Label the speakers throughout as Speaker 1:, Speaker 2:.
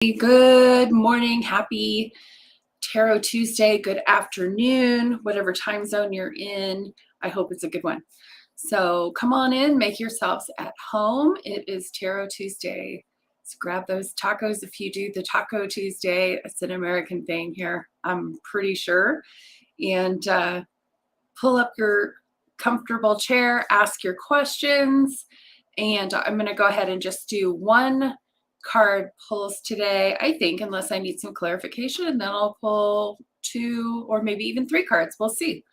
Speaker 1: Good morning, happy Tarot Tuesday, good afternoon, whatever time zone you're in. I hope it's a good one. So come on in, make yourselves at home. It is Tarot Tuesday. So grab those tacos if you do the Taco Tuesday. It's an American thing here, I'm pretty sure. And pull up your comfortable chair, ask your questions. And I'm going to go ahead and just do one card pulls today, I think, unless I need some clarification, and then I'll pull 2 or maybe even 3 cards. We'll see.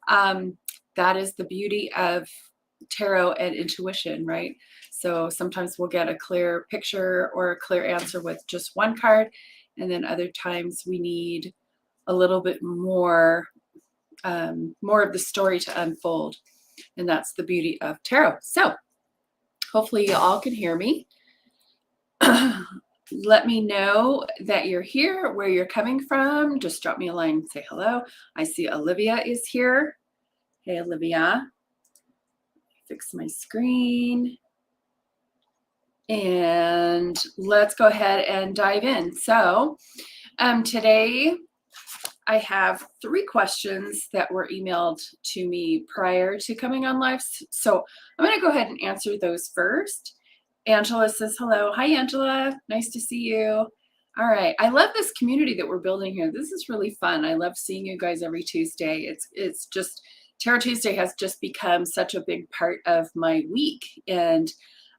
Speaker 1: That is the beauty of tarot and intuition, right? So sometimes we'll get a clear picture or a clear answer with just one card, and then other times we need a little bit more of the story to unfold, and that's the beauty of tarot. So hopefully you all can hear me. Let me know that you're here, where you're coming from. Just drop me a line and say hello. I see Olivia is here. Hey, Olivia. Fix my screen. And let's go ahead and dive in. So today I have 3 questions that were emailed to me prior to coming on live. So I'm going to go ahead and answer those first. Angela says hello. Hi, Angela. Nice to see you. All right. I love this community that we're building here. This is really fun. I love seeing you guys every Tuesday. It's just, Tarot Tuesday has just become such a big part of my week. And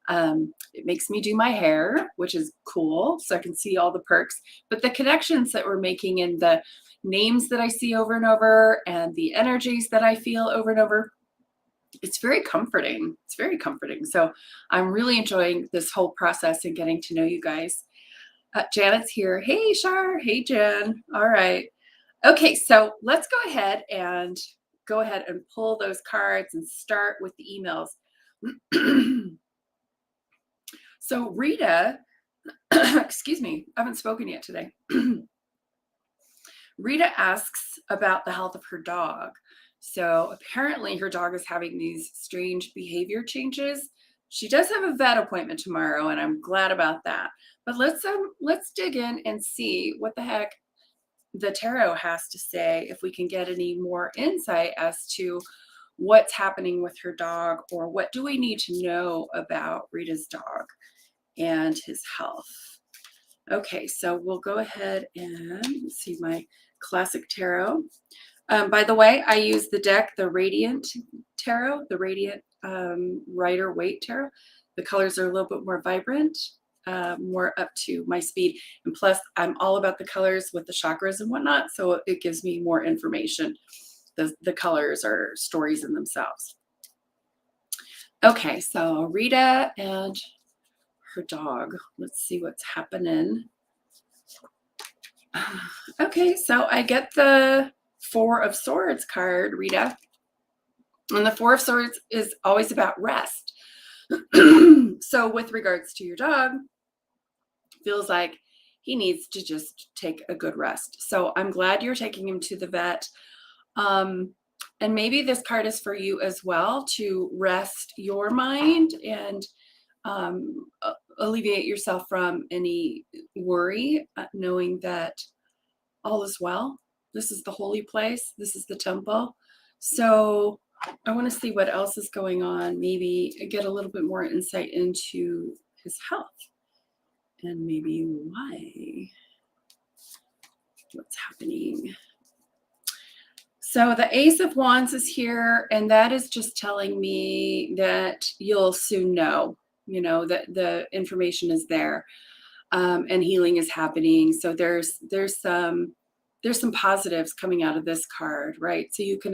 Speaker 1: it makes me do my hair, which is cool. So I can see all the perks. But the connections that we're making and the names that I see over and over and the energies that I feel over and over, it's very comforting. It's very comforting. So I'm really enjoying this whole process and getting to know you guys. Janet's here. Hey, Shar. Hey, Jen. All right. Okay, so let's go ahead and pull those cards and start with the emails. So Rita, excuse me, I haven't spoken yet today. Rita asks about the health of her dog. So apparently her dog is having these strange behavior changes. She does have a vet appointment tomorrow, and I'm glad about that. But let's dig in and see what the heck the tarot has to say, if we can get any more insight as to what's happening with her dog, or what do we need to know about Rita's dog and his health. Okay, so we'll go ahead and see my classic tarot. By the way, I use the deck, the Radiant Tarot, the Radiant Rider-Waite Tarot. The colors are a little bit more vibrant, more up to my speed. And plus, I'm all about the colors with the chakras and whatnot, so it gives me more information. The colors are stories in themselves. Okay, so Rita and her dog. Let's see what's happening. Okay, so I get the 4 of Swords card, Rita. And the 4 of Swords is always about rest. So with regards to your dog, feels like he needs to just take a good rest. So I'm glad you're taking him to the vet. And maybe this card is for you as well, to rest your mind and alleviate yourself from any worry, knowing that all is well. This is the holy place. This is the temple. So I want to see what else is going on. Maybe get a little bit more insight into his health and maybe what's happening. So the Ace of Wands is here, and that is just telling me that you'll soon know, that the information is there, and healing is happening. So there's some positives coming out of this card, right? So you can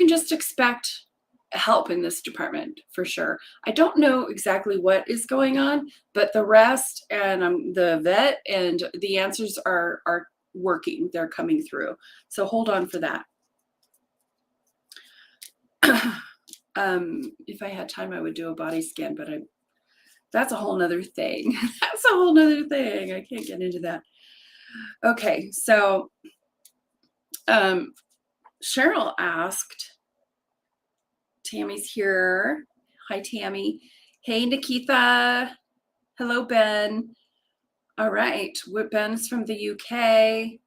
Speaker 1: just expect help in this department for sure. I don't know exactly what is going on, but the rest and the vet and the answers are working. They're coming through. So hold on for that. If I had time, I would do a body scan, but that's a whole nother thing. That's a whole nother thing. I can't get into that. Okay, so Cheryl asked, Tammy's here. Hi, Tammy. Hey, Nikita. Hello, Ben. All right. Ben is from the UK.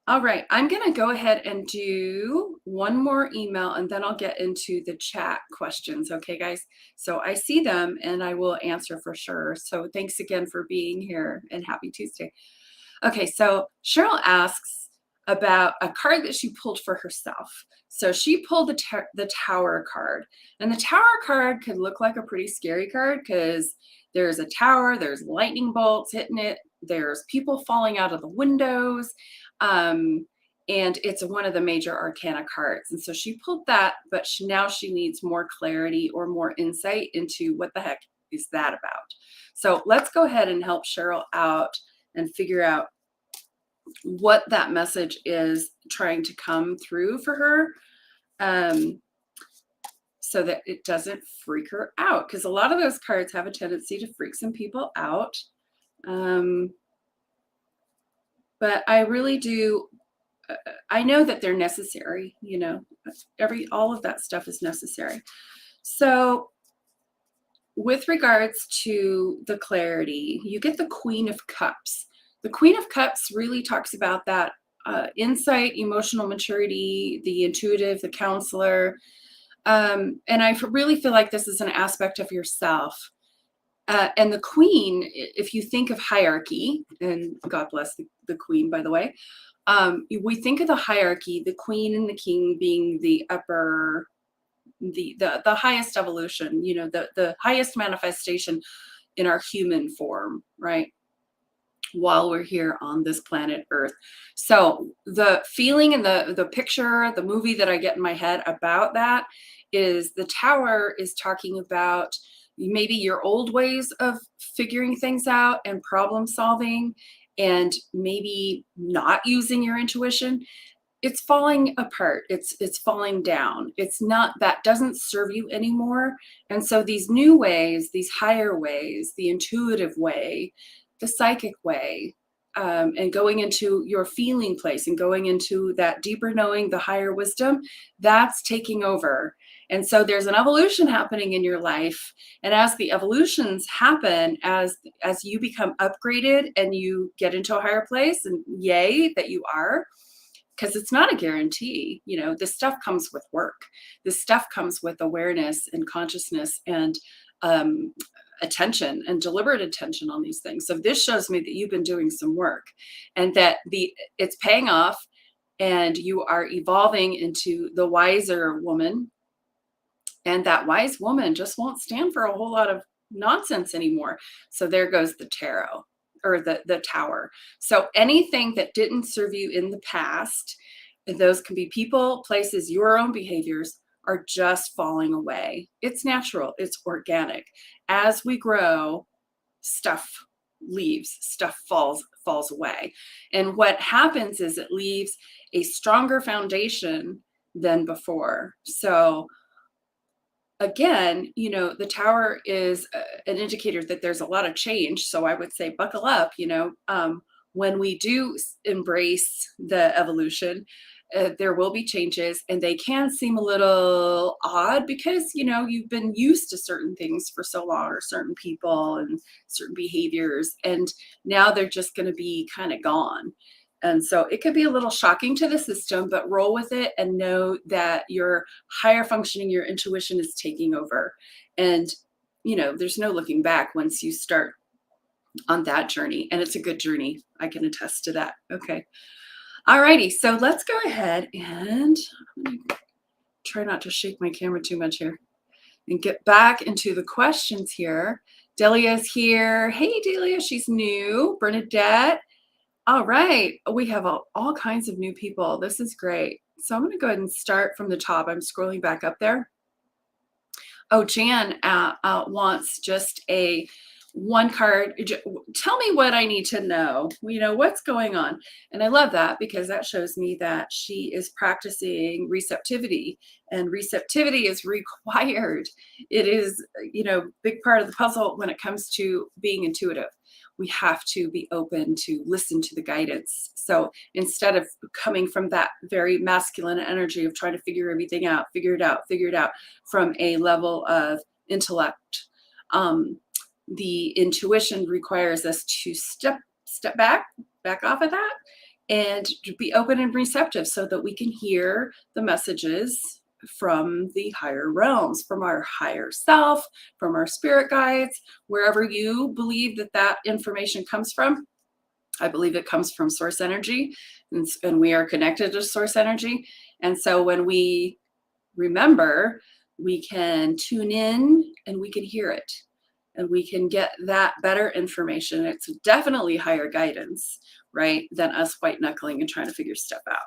Speaker 1: All right. I'm going to go ahead and do one more email and then I'll get into the chat questions. Okay, guys. So I see them and I will answer for sure. So thanks again for being here and happy Tuesday. Okay, so Cheryl asks about a card that she pulled for herself. So she pulled the Tower card. And the Tower card could look like a pretty scary card because there's a tower, there's lightning bolts hitting it, there's people falling out of the windows. And it's one of the major arcana cards. And so she pulled that, but now she needs more clarity or more insight into what the heck is that about. So let's go ahead and help Cheryl out and figure out what that message is trying to come through for her, so that it doesn't freak her out, because a lot of those cards have a tendency to freak some people out. But I really do, I know that they're necessary, you know, all of that stuff is necessary. So with regards to the clarity, you get the Queen of Cups. The Queen of Cups really talks about that insight, emotional maturity, the intuitive, the counselor. And I really feel like this is an aspect of yourself. And the Queen, if you think of hierarchy, and God bless the Queen, by the way, we think of the hierarchy, the Queen and the King being the upper, the highest evolution, you know, the highest manifestation in our human form, right? While we're here on this planet Earth. So the feeling and the picture, the movie that I get in my head about that is the Tower is talking about maybe your old ways of figuring things out and problem solving, and maybe not using your intuition. It's falling apart. It's falling down. It's not, that doesn't serve you anymore. And so these new ways, these higher ways, the intuitive way, the psychic way, and going into your feeling place and going into that deeper knowing, the higher wisdom, that's taking over. And so there's an evolution happening in your life. And as the evolutions happen, as you become upgraded and you get into a higher place, and yay that you are, because it's not a guarantee. You know, this stuff comes with work. This stuff comes with awareness and consciousness and attention and deliberate attention on these things. So this shows me that you've been doing some work, and that it's paying off, and you are evolving into the wiser woman. And that wise woman just won't stand for a whole lot of nonsense anymore. So there goes the tarot, or the Tower. So anything that didn't serve you in the past, and those can be people, places, your own behaviors, are just falling away. It's natural, it's organic. As we grow, stuff leaves, stuff falls away. And what happens is it leaves a stronger foundation than before. So again, you know, the Tower is an indicator that there's a lot of change. So I would say buckle up, you know, when we do embrace the evolution, there will be changes, and they can seem a little odd because, you know, you've been used to certain things for so long, or certain people and certain behaviors, and now they're just going to be kind of gone. And so it could be a little shocking to the system, but roll with it and know that your higher functioning, your intuition is taking over. And, you know, there's no looking back once you start on that journey. And it's a good journey. I can attest to that. Okay. All righty. So let's go ahead and try not to shake my camera too much here and get back into the questions here. Delia's here. Hey, Delia, she's new. Bernadette. All right, we have all kinds of new people. This is great. So I'm going to go ahead and start from the top. I'm scrolling back up there. Oh, Jan wants just a one card. Tell me what I need to know. You know, what's going on? And I love that, because that shows me that she is practicing receptivity, and receptivity is required. It is, you know, big part of the puzzle when it comes to being intuitive. We have to be open to listen to the guidance. So instead of coming from that very masculine energy of trying to figure everything out, figure it out from a level of intellect, the intuition requires us to step back off of that and to be open and receptive so that we can hear the messages from the higher realms, from our higher self, from our spirit guides, wherever you believe that that information comes from. I believe it comes from source energy, and we are connected to source energy. And so when we remember, we can tune in and we can hear it, and we can get that better information. It's definitely higher guidance, right, than us white knuckling and trying to figure stuff out.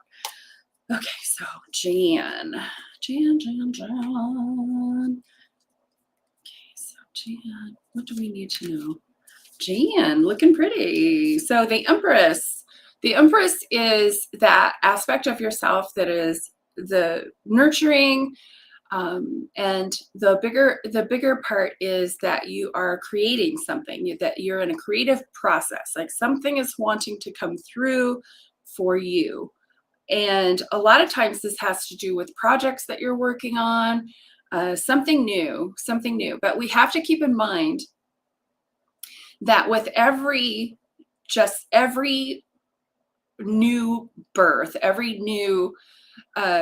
Speaker 1: Okay, so Jan. Okay, so Jan, what do we need to know? Jan, looking pretty. So the Empress. The Empress is that aspect of yourself that is the nurturing, and the bigger part is that you are creating something, that you're in a creative process, like something is wanting to come through for you. And a lot of times this has to do with projects that you're working on, something new. But we have to keep in mind that with every new birth, every new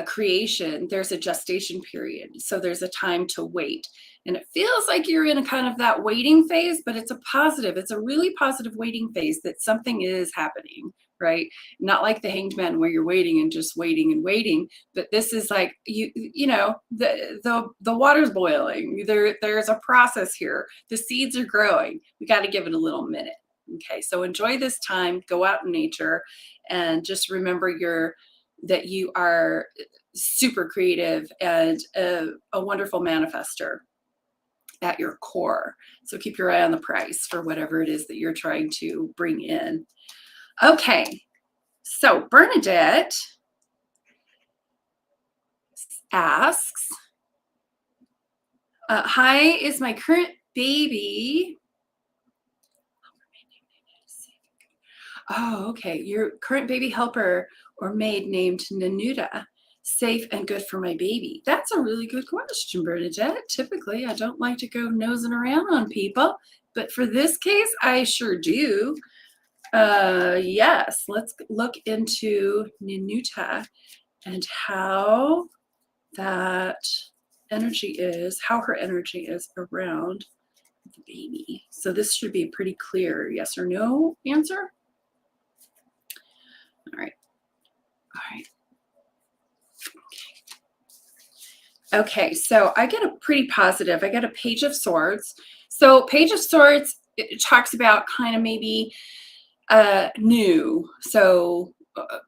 Speaker 1: creation, there's a gestation period. So there's a time to wait. And it feels like you're in a kind of that waiting phase, but it's a really positive waiting phase, that something is happening, right? Not like the Hanged Man where you're waiting and just waiting and waiting, but this is like, the water's boiling. There's a process here. The seeds are growing. We got to give it a little minute. Okay, so enjoy this time, go out in nature, and just remember that you are super creative and a wonderful manifester at your core. So keep your eye on the price for whatever it is that you're trying to bring in. Okay, so Bernadette asks, hi, is my current baby... Oh, okay. Your current baby helper or maid named Nanuda safe and good for my baby? That's a really good question, Bernadette. Typically, I don't like to go nosing around on people, but for this case, I sure do. Yes, let's look into Nanuta and how that energy is, how her energy is around the baby. So this should be a pretty clear yes or no answer. All right. Okay, so I get a pretty positive. I get a Page of Swords. So Page of Swords, it talks about kind of maybe new. So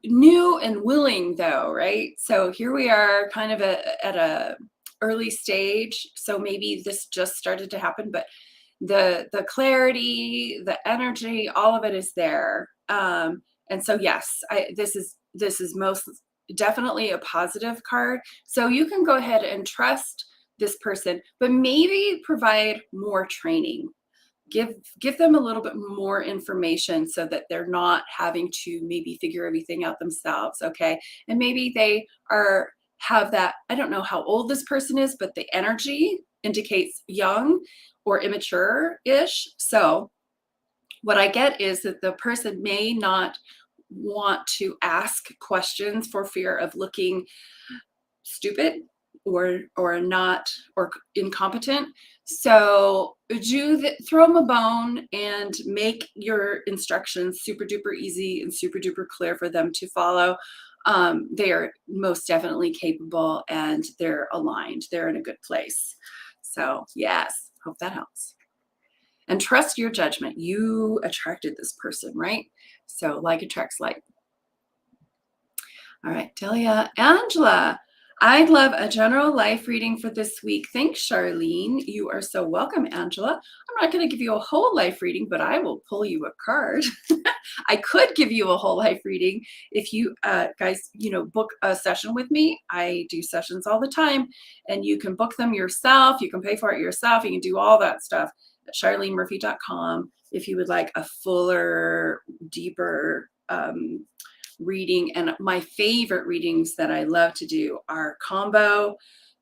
Speaker 1: new and willing though, right? So here we are kind of at a early stage. So maybe this just started to happen, but the clarity, the energy, all of it is there. And so yes, this is most definitely a positive card. So you can go ahead and trust this person, but maybe provide more training. Give them a little bit more information so that they're not having to maybe figure everything out themselves, okay? And maybe they have that, I don't know how old this person is, but the energy indicates young or immature-ish. So what I get is that the person may not want to ask questions for fear of looking stupid or not, or incompetent. So throw them a bone and make your instructions super duper easy and super duper clear for them to follow. They are most definitely capable and they're aligned. They're in a good place. So yes, hope that helps. And trust your judgment. You attracted this person, right? So like attracts like. All right, Delia. Angela, I'd love a general life reading for this week. Thanks, Charlene. You are so welcome, Angela. I'm not going to give you a whole life reading, but I will pull you a card. I could give you a whole life reading if you guys, book a session with me. I do sessions all the time, and you can book them yourself. You can pay for it yourself. You can do all that stuff at charlenemurphy.com if you would like a fuller, deeper reading. And my favorite readings that I love to do are combo,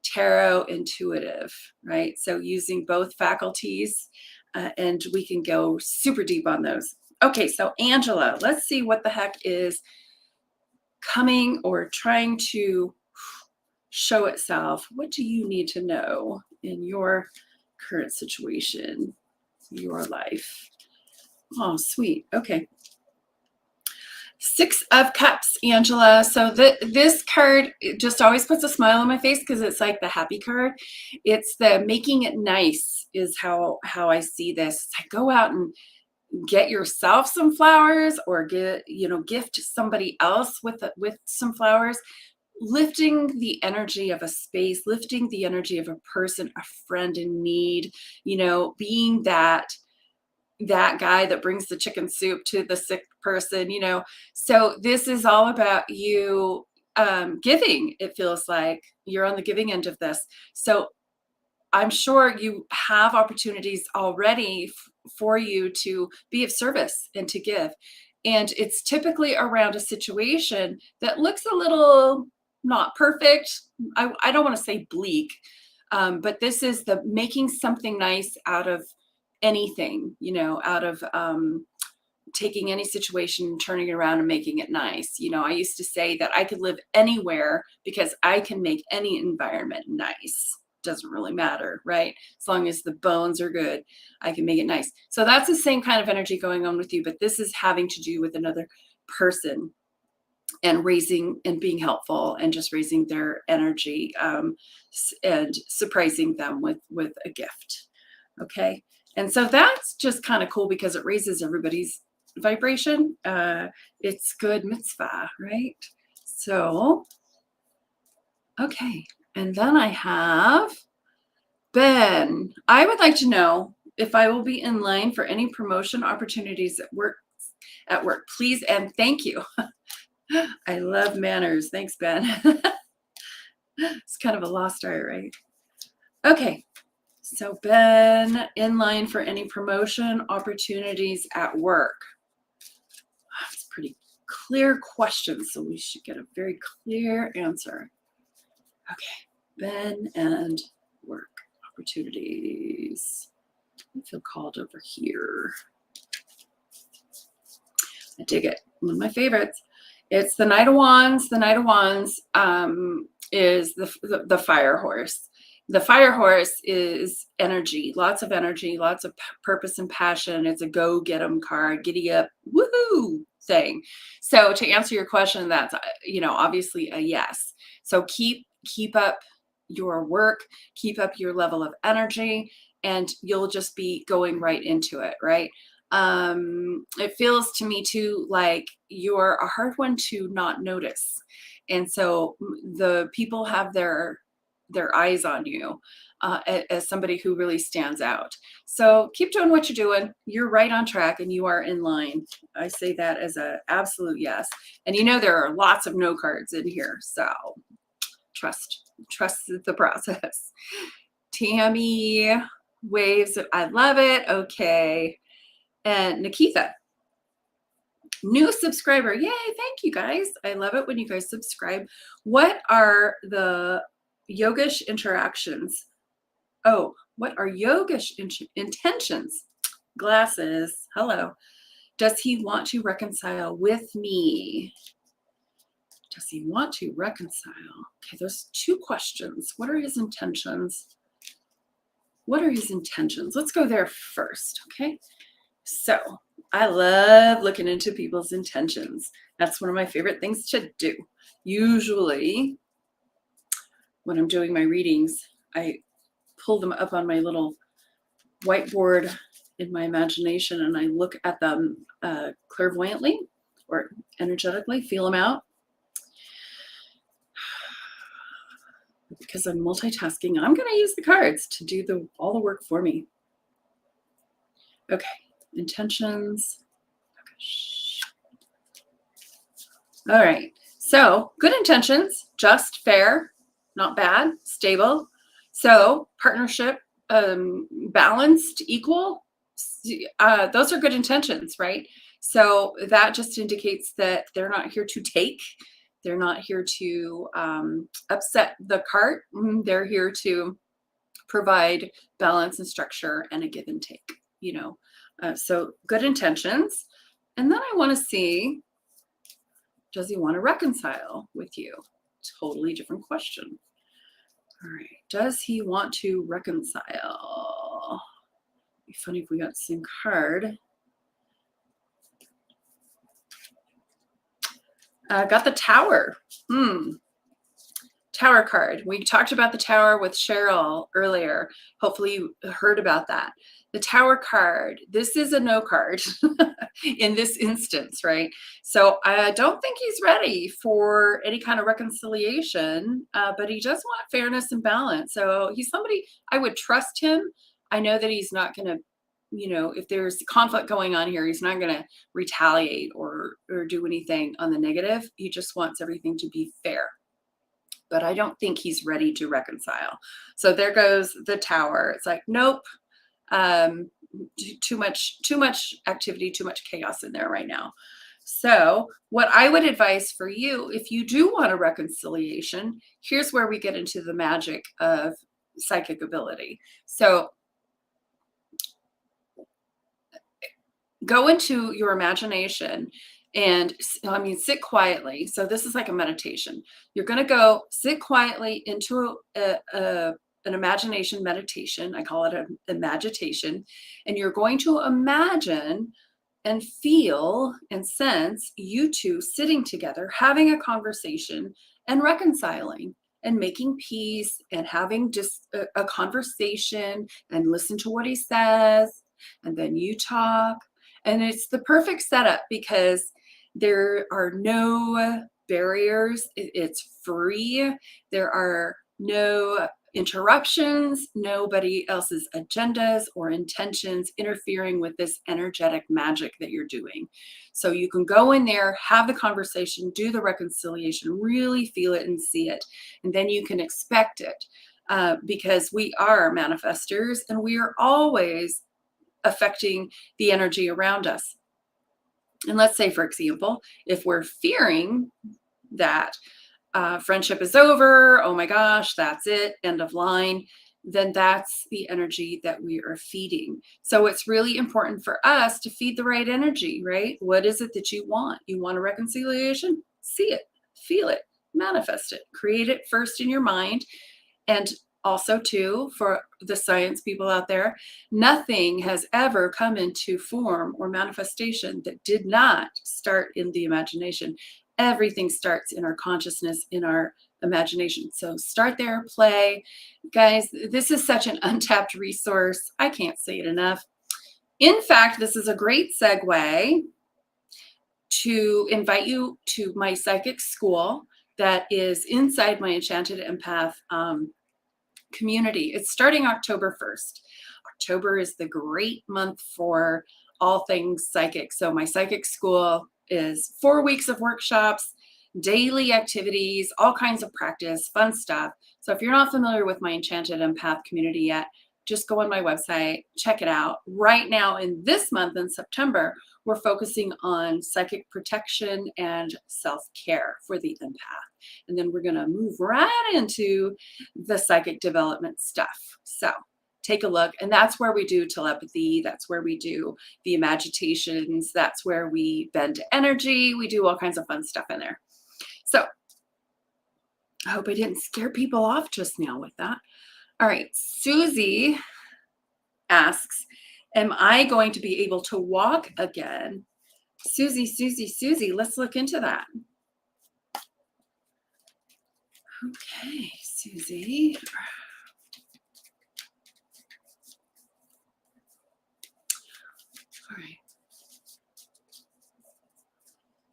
Speaker 1: tarot, intuitive, right? So using both faculties and we can go super deep on those. Okay, so Angela, let's see what the heck is coming or trying to show itself. What do you need to know in your current situation, your life? Oh, sweet. Okay. 6 of Cups, Angela. So this card, it just always puts a smile on my face because it's like the happy card. It's the making it nice is how I see this. It's like go out and get yourself some flowers, or gift somebody else with some flowers, lifting the energy of a space, lifting the energy of a person, a friend in need, being that guy that brings the chicken soup to the sick person. So this is all about you giving. It feels like you're on the giving end of this. So I'm sure you have opportunities already for you to be of service and to give. And it's typically around a situation that looks a little not perfect. I don't want to say bleak, but this is the making something nice out of anything, out of taking any situation, turning it around and making it nice. I used to say that I could live anywhere because I can make any environment nice. Doesn't really matter, right? As long as the bones are good, I can make it nice. So that's the same kind of energy going on with you, but this is having to do with another person and raising and being helpful and just raising their energy and surprising them with a gift. Okay. And so that's just kind of cool because it raises everybody's vibration. It's good mitzvah, right? So, okay. And then I have Ben. I would like to know if I will be in line for any promotion opportunities at work, please and thank you. I love manners. Thanks, Ben. It's kind of a lost art, right? Okay. So Ben, in line for any promotion opportunities at work. That's a pretty clear question, so we should get a very clear answer. Okay, Ben and work opportunities. I feel called over here. I dig it. One of my favorites. It's the Knight of Wands. The Knight of Wands is the fire horse. The fire horse is energy, lots of purpose and passion. It's a go get 'em card, giddy up, woohoo thing. So to answer your question, that's obviously a yes. So keep up your work, keep up your level of energy, and you'll just be going right into it, right? It feels to me too like you're a hard one to not notice, and so the people have their eyes on you as somebody who really stands out. So keep doing what you're doing. You're right on track and you are in line. I say that as an absolute yes. And there are lots of no cards in here. So trust the process. Tammy waves. I love it. Okay. And Nikita, new subscriber. Yay. Thank you guys. I love it when you guys subscribe. What are the yogish interactions? Oh, what are yogish intentions? Glasses. Hello. Does he want to reconcile with me? Does he want to reconcile? Okay, there's 2 questions. What are his intentions? Let's go there first, okay? So I love looking into people's intentions. That's one of my favorite things to do. Usually when I'm doing my readings, I pull them up on my little whiteboard in my imagination and I look at them clairvoyantly or energetically, feel them out. Because I'm multitasking, I'm going to use the cards to do all the work for me. Okay, intentions. All right, so good intentions, just, fair, not bad, stable. So partnership, balanced, equal, those are good intentions, right? So that just indicates that they're not here to take. They're not here to upset the cart. They're here to provide balance and structure and a give and take. So good intentions. And then I want to see, does he want to reconcile with you? Totally different question. All right. Does he want to reconcile? It'd be funny if we got the same card. Got the Tower. Tower card. We talked about the Tower with Cheryl earlier. Hopefully you heard about that. The Tower card. This is a no card in this instance, right? So I don't think he's ready for any kind of reconciliation, but he does want fairness and balance. So he's somebody, I would trust him. I know that he's not going to, if there's conflict going on here, he's not going to retaliate or do anything on the negative. He just wants everything to be fair. But I don't think he's ready to reconcile. So there goes the Tower. It's like, nope, too much activity, too much chaos in there right now. So what I would advise for you, if you do want a reconciliation, here's where we get into the magic of psychic ability. So go into your imagination and sit quietly. So this is like a meditation. You're going to go sit quietly into an imagination meditation. I call it an imagitation. And you're going to imagine and feel and sense you two sitting together, having a conversation and reconciling and making peace and having just a conversation and listen to what he says. And then you talk. And it's the perfect setup because there are no barriers. It's free. There are no interruptions, nobody else's agendas or intentions interfering with this energetic magic that you're doing. So you can go in there, have the conversation, do the reconciliation, really feel it and see it. And then you can expect it because we are manifestors and we are always affecting the energy around us. And let's say, for example, if we're fearing that friendship is over, oh my gosh, that's it, end of line, then that's the energy that we are feeding. So it's really important for us to feed the right energy, right? What is it that you want? You want a reconciliation? See it, feel it, manifest it, create it first in your mind. And also, too, for the science people out there, nothing has ever come into form or manifestation that did not start in the imagination. Everything starts in our consciousness, in our imagination. So start there, play. Guys, this is such an untapped resource. I can't say it enough. In fact, this is a great segue to invite you to my psychic school that is inside my Enchanted Empath community. It's starting October 1st. October is the great month for all things psychic. So my psychic school is 4 weeks of workshops, daily activities, all kinds of practice, fun stuff. So if you're not familiar with my Enchanted Empath community yet, just go on my website, check it out. Right now in this month in September, we're focusing on psychic protection and self-care for the empath. And then we're going to move right into the psychic development stuff. So take a look. And that's where we do telepathy. That's where we do the imaginations. That's where we bend energy. We do all kinds of fun stuff in there. So I hope I didn't scare people off just now with that. All right. Susie asks, am I going to be able to walk again? Susie, let's look into that. Okay, Susie. All right.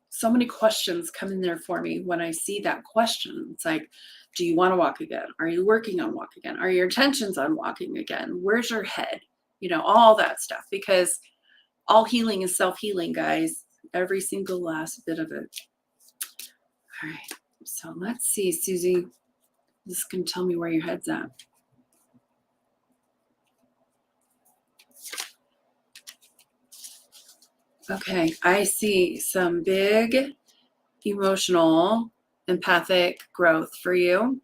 Speaker 1: So many questions come in there for me when I see that question. It's like, do you want to walk again? Are you working on walk again? Are your intentions on walking again? Where's your head? All that stuff, because all healing is self-healing, guys. Every single last bit of it. All right. So let's see, Susie. This can tell me where your head's at. Okay, I see some big emotional, empathic growth for you.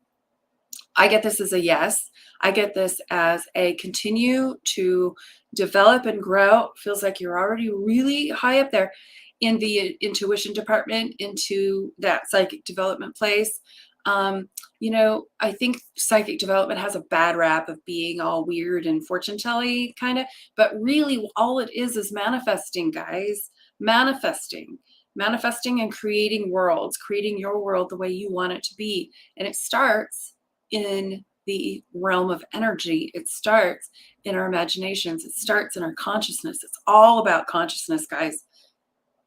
Speaker 1: I get this as a yes. I get this as a continue to develop and grow. Feels like you're already really high up there in the intuition department, into that psychic development place. You know, I think psychic development has a bad rap of being all weird and fortune telly kind of, but really all it is manifesting, guys. Manifesting. Manifesting and creating worlds, creating your world the way you want it to be. And it starts in the realm of energy. It starts in our imaginations. It starts in our consciousness. It's all about consciousness, guys.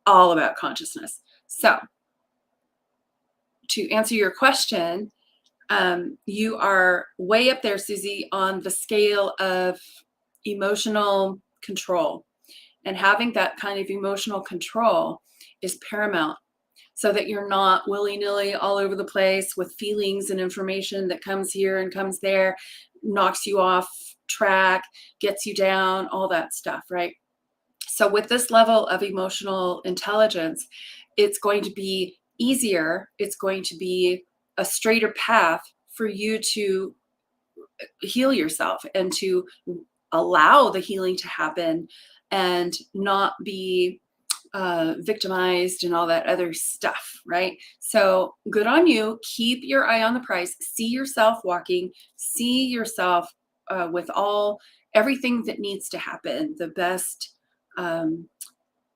Speaker 1: All about consciousness. So, to answer your question, you are way up there, Susie, on the scale of emotional control. And having that kind of emotional control is paramount, so that you're not willy-nilly all over the place with feelings and information that comes here and comes there, knocks you off track, gets you down, all that stuff, right? So with this level of emotional intelligence, it's going to be easier. It's going to be a straighter path for you to heal yourself and to allow the healing to happen and not be victimized and all that other stuff, right? So good on you. Keep your eye on the prize. See yourself walking. See yourself with everything that needs to happen. The best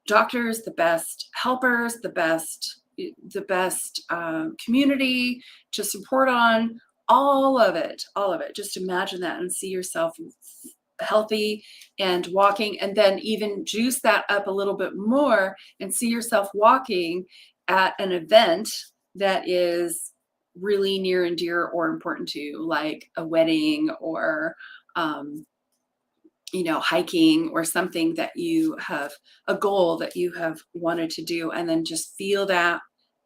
Speaker 1: doctors, the best helpers, the best community to support on. All of it. Just imagine that and see yourself healthy and walking, and then even juice that up a little bit more and see yourself walking at an event that is really near and dear or important to you, like a wedding or hiking or something that you have, a goal that you have wanted to do, and then just feel that.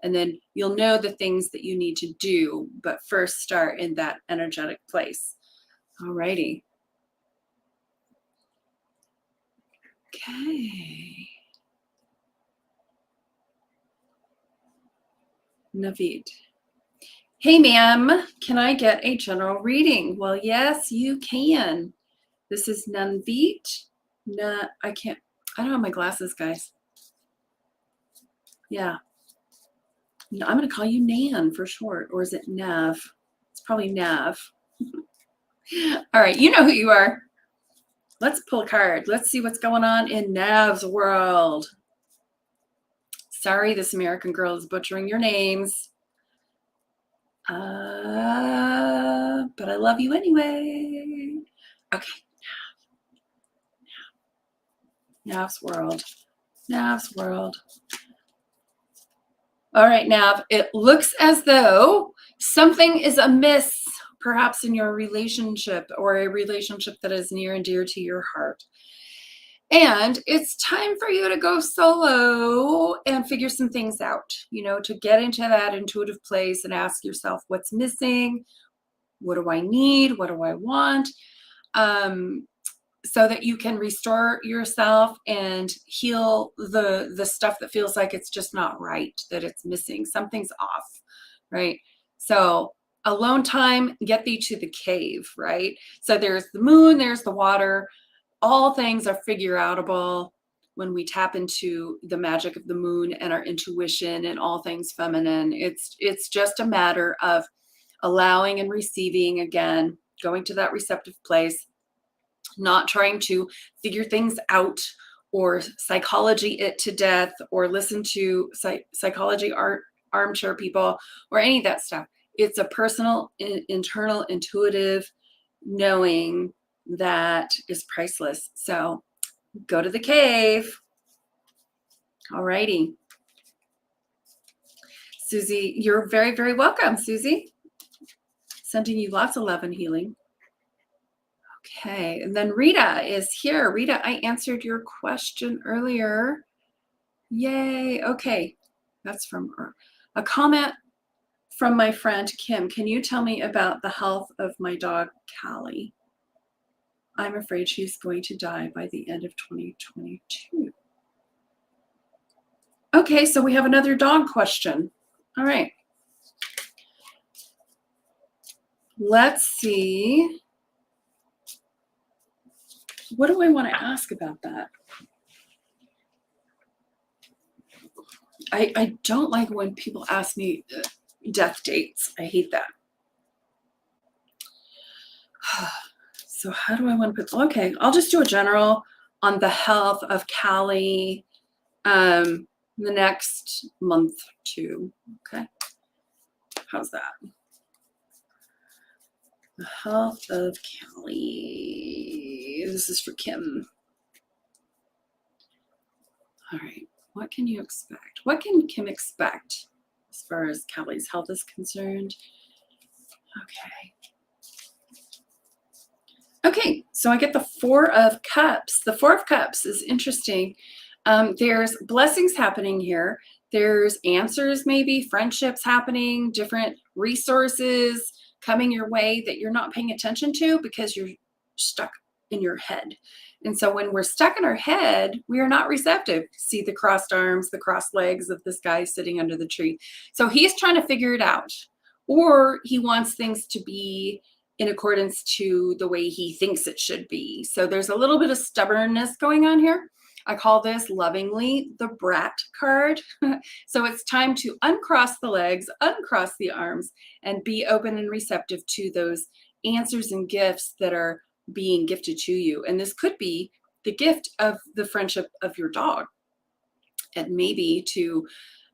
Speaker 1: And then you'll know the things that you need to do, but first start in that energetic place. All righty. Okay. Naveed. Hey, ma'am, can I get a general reading? Well, yes, you can. This is Nanveet. I don't have my glasses, guys. Yeah. I'm going to call you Nan for short, or is it Nav? It's probably Nav. All right, you know who you are. Let's pull a card. Let's see what's going on in Nav's world. Sorry, this American girl is butchering your names. But I love you anyway. Okay. Nav's world. Nav's world. All right, Nav, it looks as though something is amiss, perhaps in your relationship or a relationship that is near and dear to your heart. And it's time for you to go solo and figure some things out, to get into that intuitive place and ask yourself, what's missing? What do I need? What do I want? So that you can restore yourself and heal the stuff that feels like it's just not right, that it's missing. Something's off, right? So alone time, get thee to the cave, right? So there's the moon, there's the water. All things are figure outable when we tap into the magic of the moon and our intuition and all things feminine. It's just a matter of allowing and receiving, again, going to that receptive place, not trying to figure things out or psychology it to death or listen to psychology armchair people or any of that stuff. It's a personal, internal, intuitive knowing that is priceless. So go to the cave. All righty. Susie, you're very, very welcome, Susie. Sending you lots of love and healing. Okay, and then Rita is here. Rita, I answered your question earlier. Yay, okay. That's from a comment from my friend Kim. Can you tell me about the health of my dog, Callie? I'm afraid she's going to die by the end of 2022. Okay, so we have another dog question. All right. Let's see. What do I want to ask about that? I don't like when people ask me death dates. I hate that. So how do I want to put, okay, I'll just do a general on the health of Callie the next month too. Okay. How's that? The health of Callie. This is for Kim. All right. What can you expect? What can Kim expect as far as Callie's health is concerned? Okay. Okay, so I get the Four of Cups. The Four of Cups is interesting. There's blessings happening here. There's answers, maybe friendships happening, different resources coming your way that you're not paying attention to because you're stuck in your head. And so when we're stuck in our head, we are not receptive. See the crossed arms, the crossed legs of this guy sitting under the tree. So he's trying to figure it out, or he wants things to be in accordance to the way he thinks it should be. So there's a little bit of stubbornness going on here. I call this lovingly the brat card. So it's time to uncross the legs, uncross the arms, and be open and receptive to those answers and gifts that are being gifted to you. And this could be the gift of the friendship of your dog. And maybe to,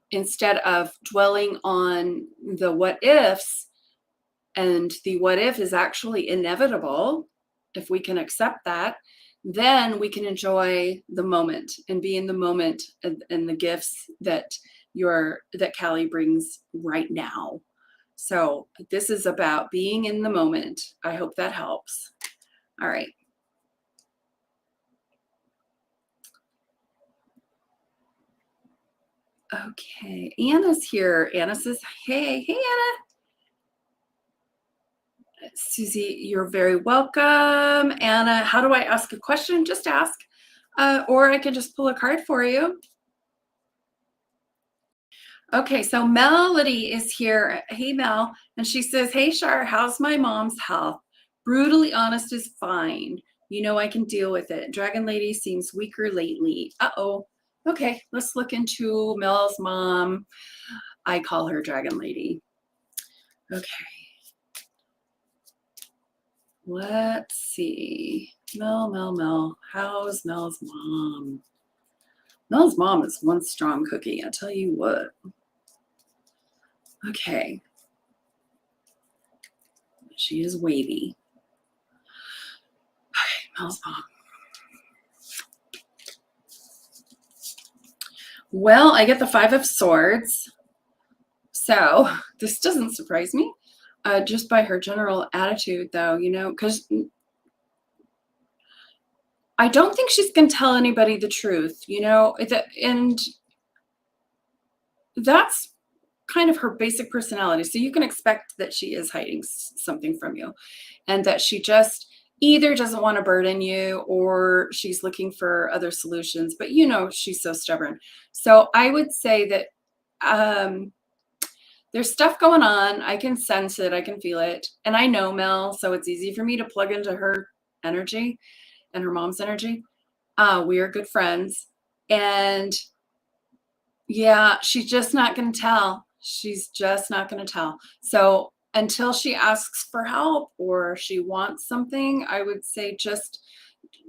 Speaker 1: instead of dwelling on the what ifs, and the what if is actually inevitable, if we can accept that, then we can enjoy the moment and be in the moment and the gifts that Callie brings right now. So this is about being in the moment. I hope that helps. All right. Okay, Anna's here. Anna says, hey Anna. Susie, you're very welcome. Anna, how do I ask a question? Just ask. Or I can just pull a card for you. Okay, so Melody is here. Hey, Mel. And she says, hey, Shar, how's my mom's health? Brutally honest is fine. You know I can deal with it. Dragon Lady seems weaker lately. Uh-oh. Okay, let's look into Mel's mom. I call her Dragon Lady. Okay. Let's see. Mel. How's Mel's mom? Mel's mom is one strong cookie, I tell you what. Okay. She is wavy. Okay, Mel's mom. Well, I get the Five of Swords. So this doesn't surprise me. Just by her general attitude, though, you know, because I don't think she's going to tell anybody the truth, you know, and that's kind of her basic personality. So you can expect that she is hiding something from you, and that she just either doesn't want to burden you or she's looking for other solutions. But you know, she's so stubborn. So I would say that there's stuff going on. I can sense it. I can feel it. And I know Mel, so it's easy for me to plug into her energy and her mom's energy. We are good friends. And yeah, she's just not going to tell. She's just not going to tell. So until she asks for help or she wants something, I would say just,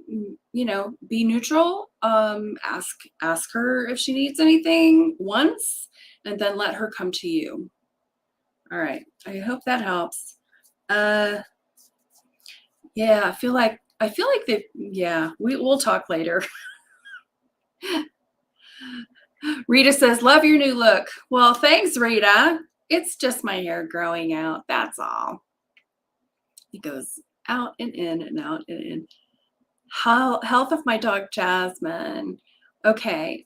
Speaker 1: you know, be neutral. Ask her if she needs anything once, and then let her come to you. All right. I hope that helps. Yeah, I feel like we'll talk later. Rita says, love your new look. Well, thanks, Rita. It's just my hair growing out. That's all. It goes out and in and out and in. Health of my dog, Jasmine. Okay.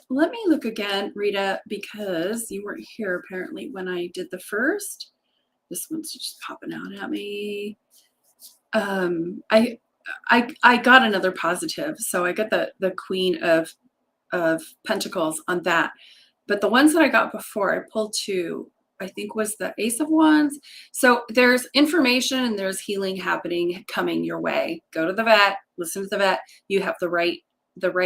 Speaker 1: Let me look again, Rita, because you weren't here apparently when I did the first. This one's just popping out at me. I got another positive, so I got the Queen of Pentacles on that. But the ones that I got before, I pulled two. I think was the Ace of Wands. So there's information and there's healing happening coming your way. Go to the vet, listen to the vet. You have the right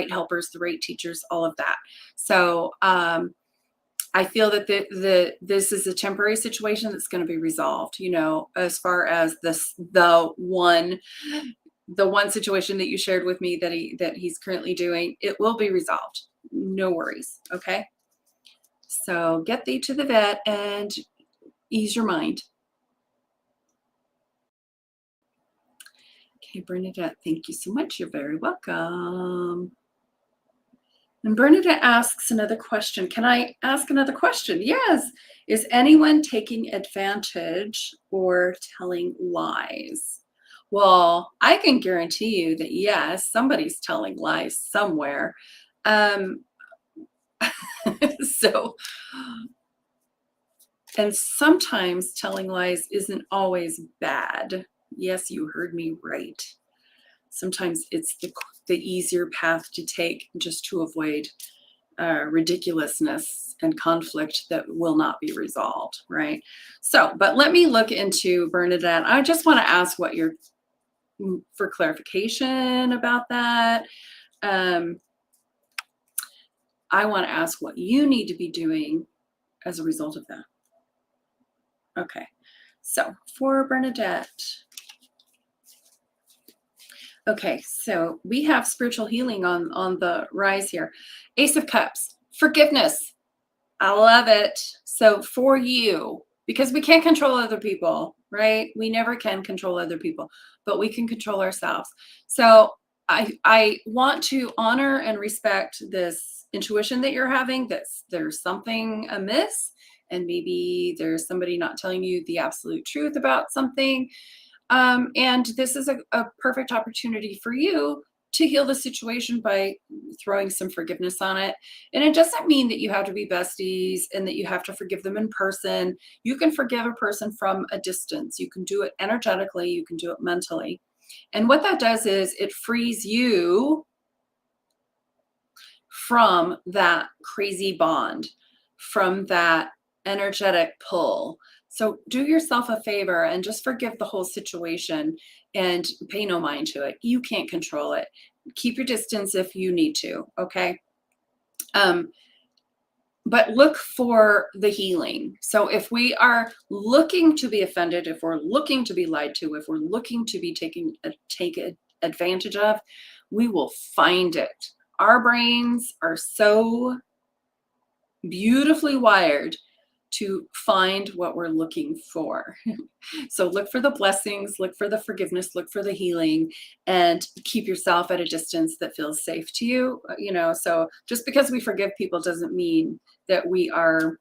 Speaker 1: helpers, the right teachers, all of that. So I feel that this is a temporary situation that's going to be resolved, as far as the one situation that you shared with me that he's currently doing. It will be resolved. No worries. Okay. So get thee to the vet and ease your mind. Okay, Bernadette, thank you so much. You're very welcome. And Bernadette asks another question. Can I ask another question? Yes. Is anyone taking advantage or telling lies? Well, I can guarantee you that yes, somebody's telling lies somewhere. So, and sometimes telling lies isn't always bad. Yes, you heard me right. Sometimes it's the easier path to take just to avoid ridiculousness and conflict that will not be resolved, right? So, but let me look into Bernadette. I just want to ask what you're, for clarification about that. I want to ask what you need to be doing as a result of that. Okay, so for Bernadette. Okay, so we have spiritual healing on the rise here. Ace of Cups, forgiveness. I love it. So for you, because we can't control other people, right? We never can control other people, but we can control ourselves. So I want to honor and respect this intuition that you're having, that there's something amiss, and maybe there's somebody not telling you the absolute truth about something. And this is a perfect opportunity for you to heal the situation by throwing some forgiveness on it. And it doesn't mean that you have to be besties and that you have to forgive them in person. You can forgive a person from a distance. You can do it energetically, you can do it mentally. And what that does is it frees you from that crazy bond, from that energetic pull. So do yourself a favor and just forgive the whole situation and pay no mind to it. You can't control it. Keep your distance if you need to, okay? But look for the healing. So if we are looking to be offended, if we're looking to be lied to, if we're looking to be taken advantage of, we will find it. Our brains are so beautifully wired to find what we're looking for. So look for the blessings, look for the forgiveness, look for the healing, and keep yourself at a distance that feels safe to you. So just because we forgive people doesn't mean that we are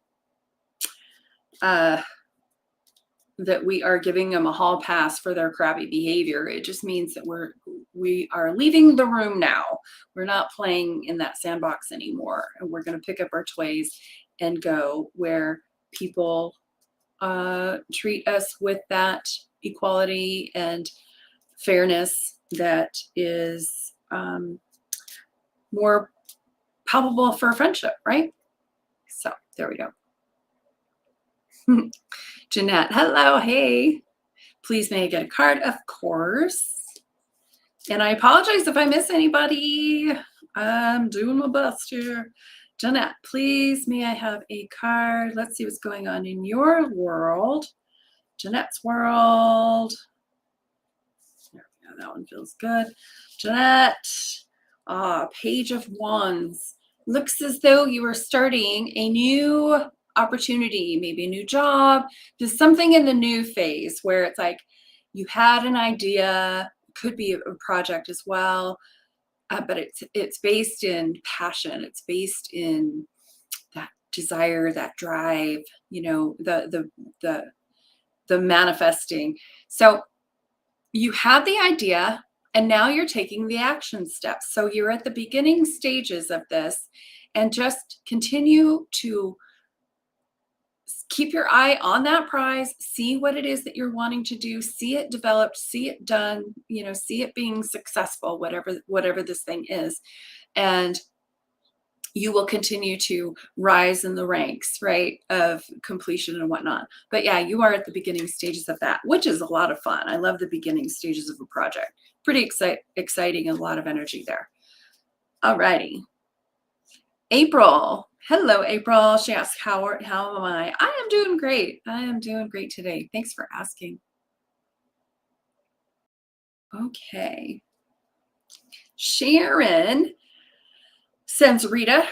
Speaker 1: giving them a hall pass for their crappy behavior. It just means that we are leaving the room now. We're not playing in that sandbox anymore, and we're going to pick up our toys and go where people treat us with that equality and fairness that is more palpable for a friendship, right? So there we go. Jeanette, hello, hey. Please may I get a card? Of course. And I apologize if I miss anybody. I'm doing my best here. Jeanette, please may I have a card? Let's see what's going on in your world. Jeanette's world. There we go. That one feels good. Jeanette, Page of Wands. Looks as though you are starting a new opportunity, maybe a new job. There's something in the new phase where it's like you had an idea, could be a project as well, but it's based in passion. It's based in that desire, that drive, the manifesting. So you had the idea and now you're taking the action steps. So you're at the beginning stages of this, and just continue to keep your eye on that prize, see what it is that you're wanting to do, see it developed, see it done, see it being successful, whatever this thing is. And you will continue to rise in the ranks, right, of completion and whatnot. But yeah, you are at the beginning stages of that, which is a lot of fun. I love the beginning stages of a project. Pretty exciting and a lot of energy there. All righty. April. Hello, April. She asked, how am I? I am doing great. I am doing great today. Thanks for asking. Okay. Sharon sends Rita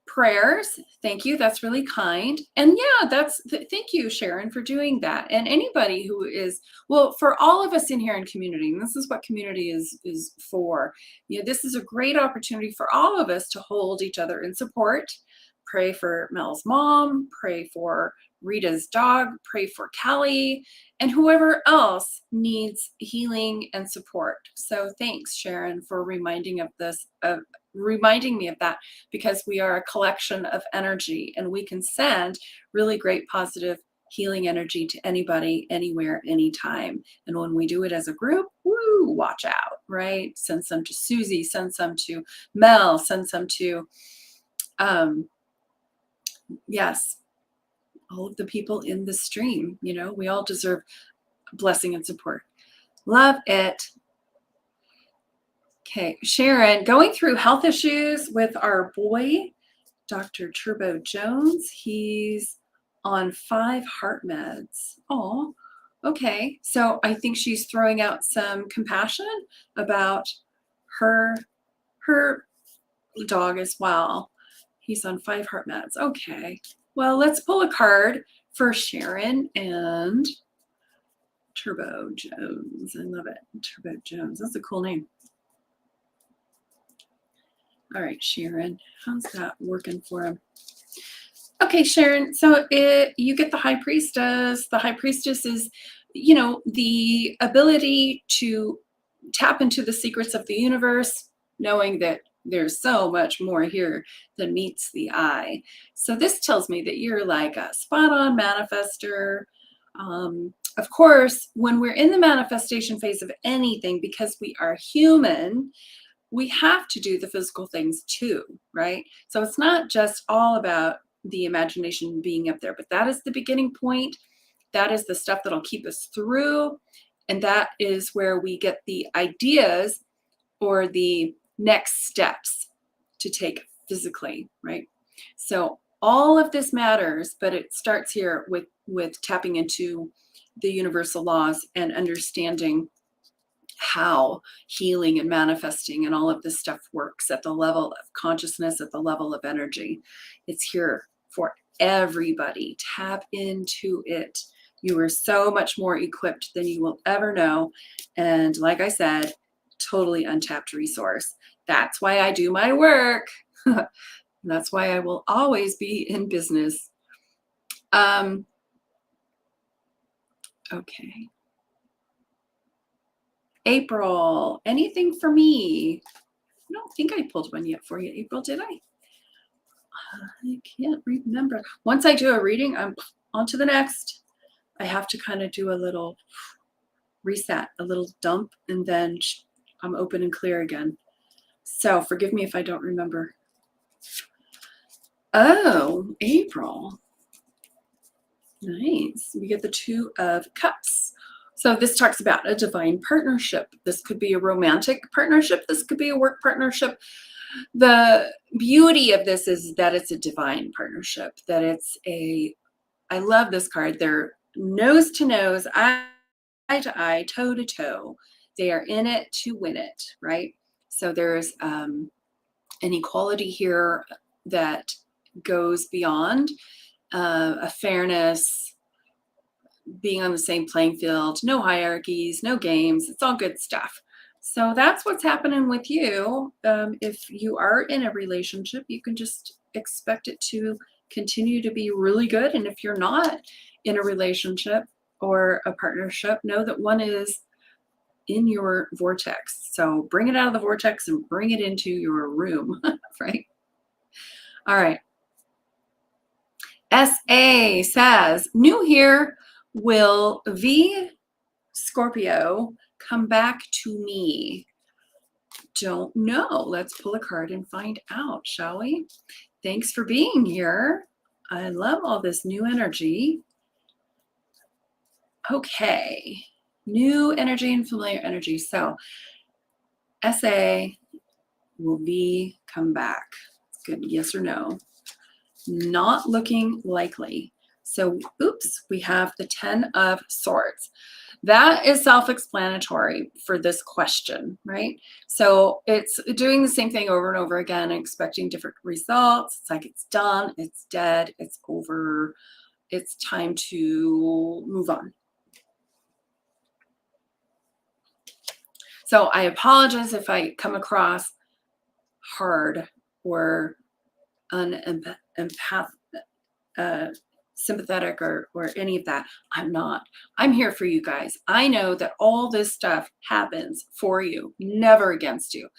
Speaker 1: prayers. Thank you. That's really kind. And yeah, thank you, Sharon, for doing that. And anybody who is, well, for all of us in here in community, and this is what community is for. You know, this is a great opportunity for all of us to hold each other in support. Pray for Mel's mom, pray for Rita's dog, pray for Callie, and whoever else needs healing and support. So thanks, Sharon, for reminding me of that, because we are a collection of energy and we can send really great positive healing energy to anybody, anywhere, anytime. And when we do it as a group, woo, watch out, right? Send some to Susie, send some to Mel, send some to, yes, all of the people in the stream. You know, we all deserve blessing and support. Love it. Okay, Sharon, going through health issues with our boy, Dr. Turbo Jones. He's on 5 heart meds. Oh, okay. So I think she's throwing out some compassion about her dog as well. He's on 5 heart meds. Okay. Well, let's pull a card for Sharon and Turbo Jones. I love it. Turbo Jones. That's a cool name. All right, Sharon, how's that working for him? Okay, Sharon, so you get the High Priestess. The High Priestess is, you know, the ability to tap into the secrets of the universe, knowing that there's so much more here than meets the eye. So this tells me that you're like a spot-on manifester. Of course, when we're in the manifestation phase of anything, because we are human, we have to do the physical things too, right? So it's not just all about the imagination being up there, but that is the beginning point. That is the stuff that'll keep us through. And that is where we get the ideas or the next steps to take physically, right? So all of this matters, but it starts here with tapping into the universal laws and understanding how healing and manifesting and all of this stuff works at the level of consciousness, at the level of energy. It's here for everybody. Tap into it. You are so much more equipped than you will ever know. And like I said, totally untapped resource. That's why I do my work. That's why I will always be in business. Okay. April, anything for me? I don't think I pulled one yet for you, April, did I? I can't remember. Once I do a reading, I'm on to the next. I have to kind of do a little reset, a little dump, and then I'm open and clear again. So forgive me if I don't remember. Oh, April. Nice. We get the 2 of Cups. So this talks about a divine partnership. This could be a romantic partnership. This could be a work partnership. The beauty of this is that it's a divine partnership, that I love this card. They're nose to nose, eye to eye, toe to toe. They are in it to win it, right? So there's an equality here that goes beyond a fairness, being on the same playing field, no hierarchies, no games. It's all good stuff. So that's what's happening with you. If you are in a relationship, you can just expect it to continue to be really good. And if you're not in a relationship or a partnership, know that one is in your vortex. So bring it out of the vortex and bring it into your room, right? All right. SA says, new here, will V Scorpio come back to me? Don't know. Let's pull a card and find out, shall we? Thanks for being here. I love all this new energy. Okay, new energy and familiar energy. So SA, will V come back? Good, yes or no? Not looking likely. So, oops, we have the 10 of Swords. That is self-explanatory for this question, right? So it's doing the same thing over and over again, expecting different results. It's like it's done, it's dead, it's over, it's time to move on. So I apologize if I come across hard or sympathetic or any of that. I'm not. I'm here for you guys. I know that all this stuff happens for you, never against you.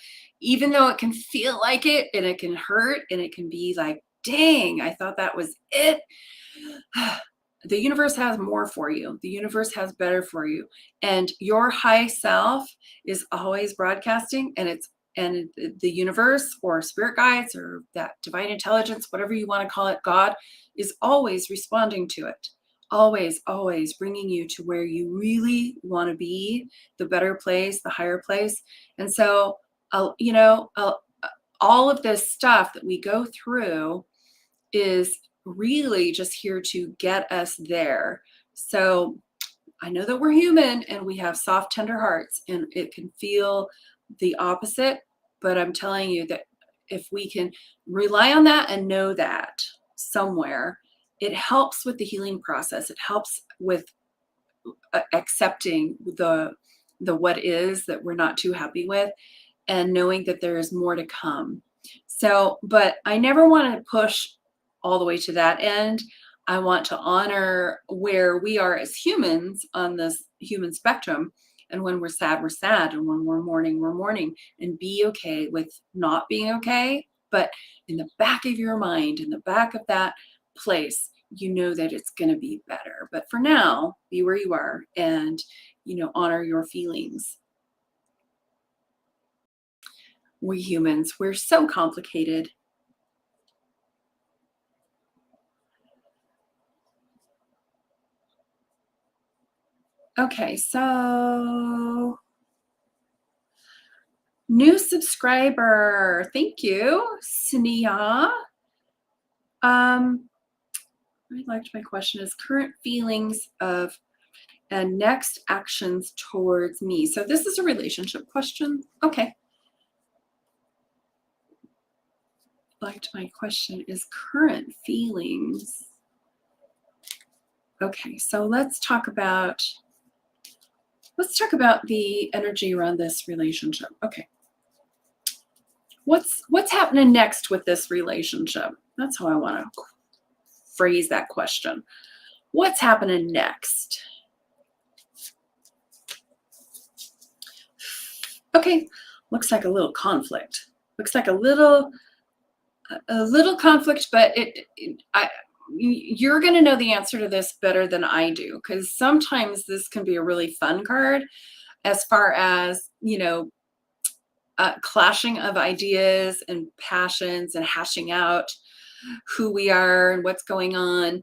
Speaker 1: Even though it can feel like it and it can hurt and it can be like, dang, I thought that was it. The universe has more for you. The universe has better for you. And your high self is always broadcasting, and the universe or spirit guides or that divine intelligence, whatever you want to call it, God, is always responding to it. Always, always bringing you to where you really want to be, the better place, the higher place. And so, all of this stuff that we go through is really just here to get us there. So I know that we're human and we have soft, tender hearts, and it can feel the opposite, but I'm telling you that if we can rely on that and know that somewhere, it helps with the healing process. It helps with accepting the what is that we're not too happy with, and knowing that there is more to come. So, but I never want to push all the way to that end. I want to honor where we are as humans on this human spectrum. And when we're sad, we're sad. And when we're mourning, we're mourning. And be okay with not being okay. But in the back of your mind, in the back of that place, you know that it's going to be better. But for now, be where you are and, honor your feelings. We humans, we're so complicated. Okay, so new subscriber. Thank you, Sneha. I liked my question is current feelings of and next actions towards me. So this is a relationship question. Okay. Liked my question is current feelings. Okay, so let's talk about the energy around this relationship. Okay. What's happening next with this relationship? That's how I want to phrase that question. What's happening next? Okay, looks like a little conflict. Looks like a little conflict, but you're going to know the answer to this better than I do, because sometimes this can be a really fun card as far as, clashing of ideas and passions and hashing out who we are and what's going on.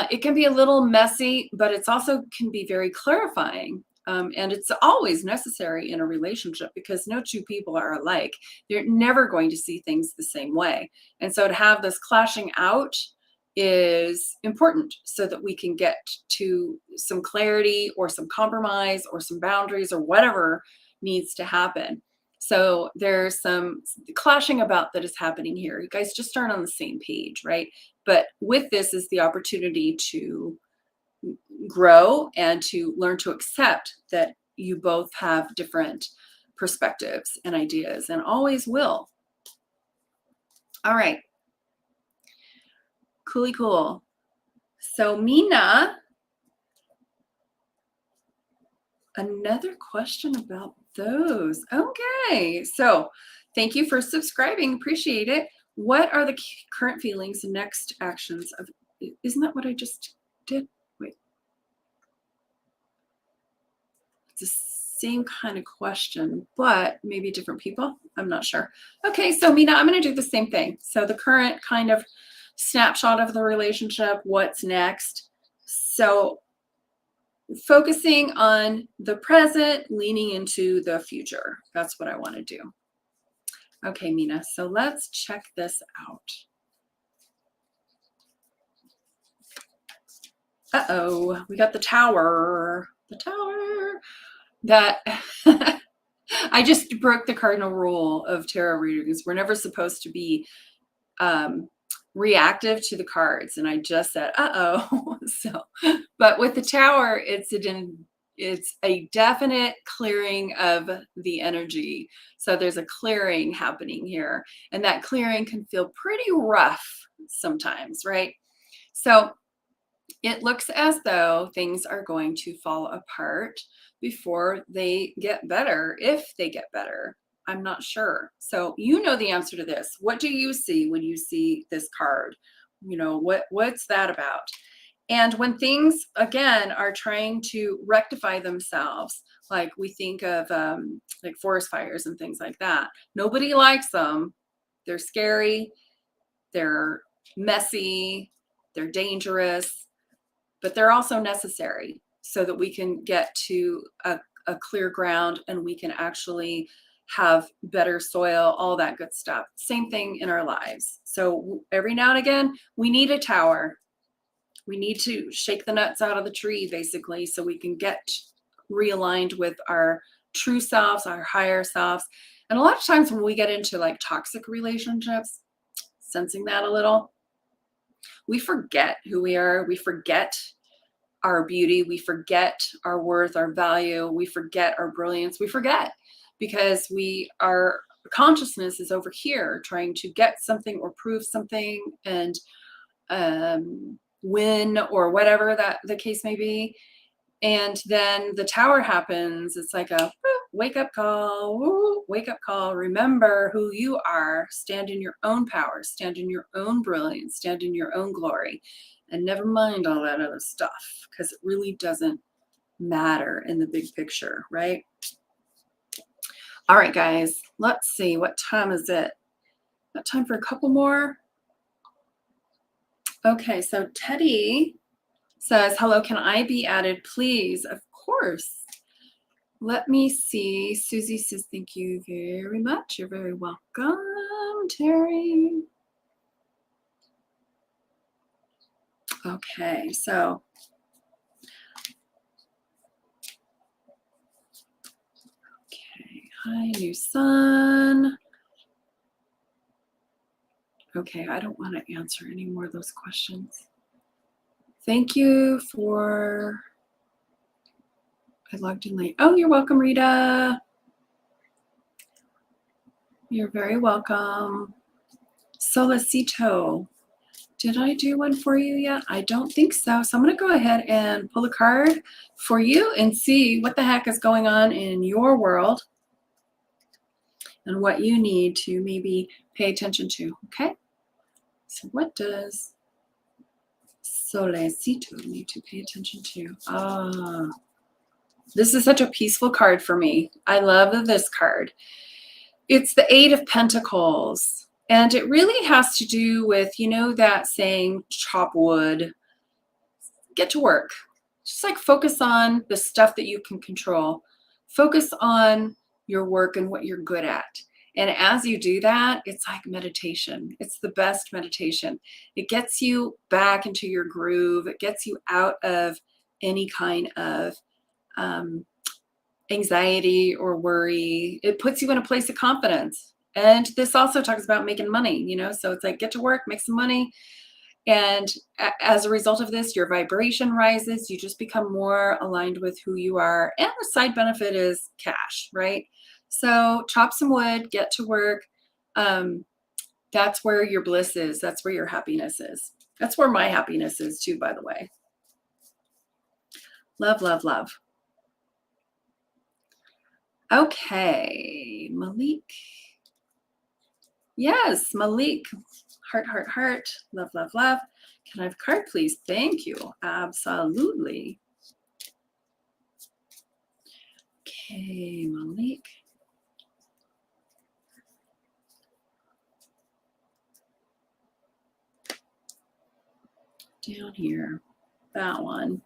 Speaker 1: It can be a little messy, but it's also can be very clarifying. And it's always necessary in a relationship because no two people are alike. You're never going to see things the same way. And so to have this clashing out is important so that we can get to some clarity or some compromise or some boundaries or whatever needs to happen. So there's some clashing about that is happening here. You guys just aren't on the same page, right? But with this is the opportunity to grow and to learn to accept that you both have different perspectives and ideas and always will. All right. Cool. So Mina, another question about those. Okay. So thank you for subscribing. Appreciate it. What are the current feelings and next actions of, isn't that what I just did? Wait. It's a same kind of question, but maybe different people. I'm not sure. Okay, so Mina, I'm going to do the same thing. So the current kind of snapshot of the relationship, what's next. So focusing on the present, leaning into the future. That's what I want to do. Okay, Mina, so let's check this out. Uh-oh, we got the Tower. The Tower. That I just broke the cardinal rule of tarot readings. We're never supposed to be reactive to the cards. And I just said, uh-oh. So, but with the Tower, it's a definite clearing of the energy. So there's a clearing happening here. And that clearing can feel pretty rough sometimes, right? So it looks as though things are going to fall apart before they get better, if they get better. I'm not sure. So you know the answer to this. What do you see when you see this card? You know, what's that about? And when things, again, are trying to rectify themselves, like we think of like forest fires and things like that, nobody likes them. They're scary. They're messy. They're dangerous. But they're also necessary so that we can get to a clear ground and we can actually have better soil, all that good stuff. Same thing in our lives. So every now and again, we need a tower. We need to shake the nuts out of the tree, basically, so we can get realigned with our true selves, our higher selves. And a lot of times when we get into like toxic relationships, sensing that a little, we forget who we are. We forget our beauty. We forget our worth, our value. We forget our brilliance. We forget because our consciousness is over here trying to get something or prove something and win or whatever that the case may be. And then the Tower happens. It's like a wake up call, wake up call. Remember who you are. Stand in your own power, stand in your own brilliance, stand in your own glory. And never mind all that other stuff, because it really doesn't matter in the big picture, right? All right, guys, let's see. What time is it? Got time for a couple more? Okay, so Teddy says, hello, can I be added, please? Of course. Let me see. Susie says, thank you very much. You're very welcome, Terry. Okay, so hi, new sun. Okay, I don't want to answer any more of those questions. Thank you for, I logged in late. Oh, you're welcome, Rita. You're very welcome. Solicito. Did I do one for you yet? I don't think so. So I'm going to go ahead and pull a card for you and see what the heck is going on in your world and what you need to maybe pay attention to. Okay? So what does Solicito need to pay attention to? This is such a peaceful card for me. I love this card. It's the Eight of Pentacles. And it really has to do with, you know, that saying, chop wood, get to work. Just like focus on the stuff that you can control. Focus on your work and what you're good at. And as you do that, it's like meditation. It's the best meditation. It gets you back into your groove. It gets you out of any kind of anxiety or worry. It puts you in a place of confidence. And this also talks about making money, you know, so it's like get to work, make some money. And as a result of this, your vibration rises. You just become more aligned with who you are. And the side benefit is cash, right? So chop some wood, get to work. That's where your bliss is. That's where your happiness is. That's where my happiness is too, by the way. Love, love, love. Okay, Malik. Yes, Malik. Heart, heart, heart. Love, love, love. Can I have a card, please? Thank you. Absolutely. Okay, Malik. Down here, that one.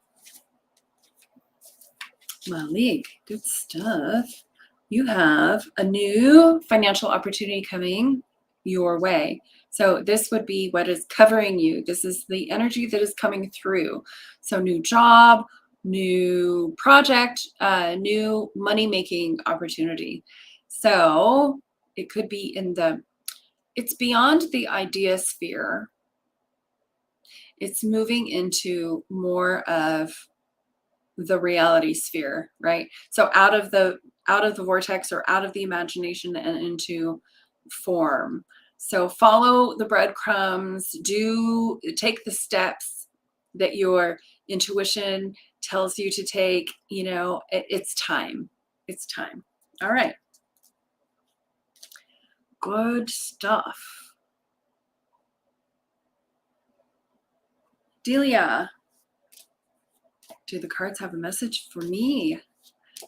Speaker 1: Malik, good stuff. You have a new financial opportunity coming your way. So this would be what is covering you. This is the energy that is coming through. So new job, new project, new money-making opportunity. So it could be it's beyond the idea sphere. It's moving into more of the reality sphere, right? So out of the vortex or out of the imagination and into form. So follow the breadcrumbs, take the steps that your intuition tells you to take. You know, it's time. It's time. All right. Good stuff. Delia, do the cards have a message for me?